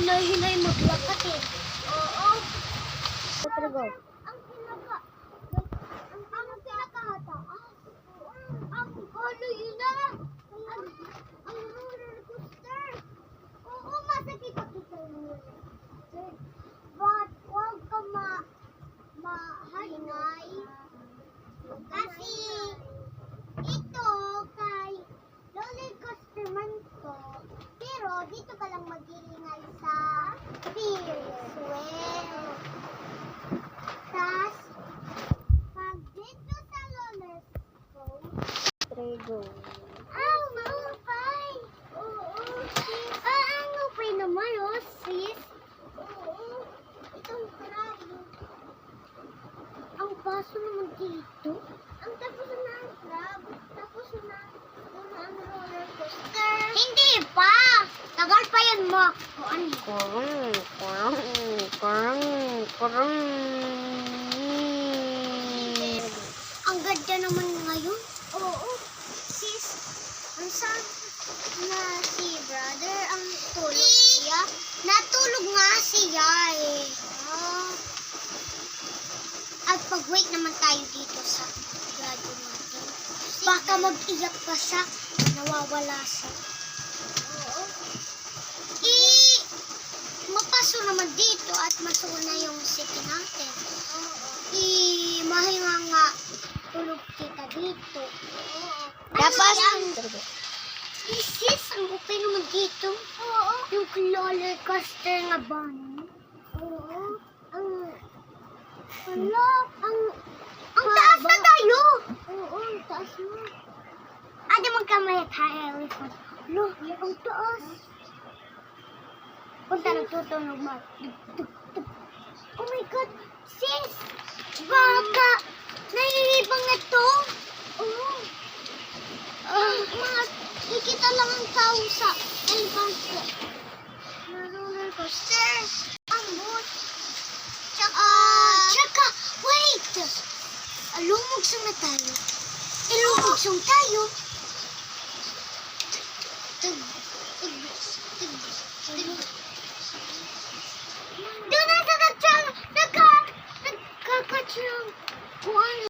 na hinay maglakat eh. Oo. Tara, go. Ang pinakahataas. Ang haloy na. Ang roller coaster. Oo, masakit ako sa roller coaster. But huwag ka mahalingay. Kasi ito kay roller coaster man to. Pero dito ka lang maghihingal sa Ferris wheel. Tas, pag dito sa roller coaster, Go. maupay! Oo, sis. Ang upay naman, oh, sis. Oo. Itong krabo. Ang paso naman dito. Ang tapos na ang crab. Tapos na ang roller coaster. Hindi pa! Tagal pa yan mo. O ano? Kurang. Ang ganda naman ngayon. Oo. Sis, ang sabi na si brother, ang tulog siya. Natulog nga siya eh. At pag-wait naman tayo dito sa radyo natin. Baka mag-iyak pa siya. Nawawala siya. Oo. Mapaso naman dito at maso na yung city natin. Mahinga nga tulog kita dito. Tapos, Sis, ang upay naman dito. Oo. Yung roller coaster nga ba? Oo. Ang taas na tayo. Oo, ang taas na. Adi magkamay tayo. Lo, ang taas. Punta nagtutunog mag. Oh my God, sis! Baka nahihibang na to. Oo. Mga kikita lang ang tao sa elefante. Na roller coaster. Ang boat. Tsaka, wait! Lumugsong na tayo. Lumugsong tayo. Doon na sa nagkakatsyang kung ano.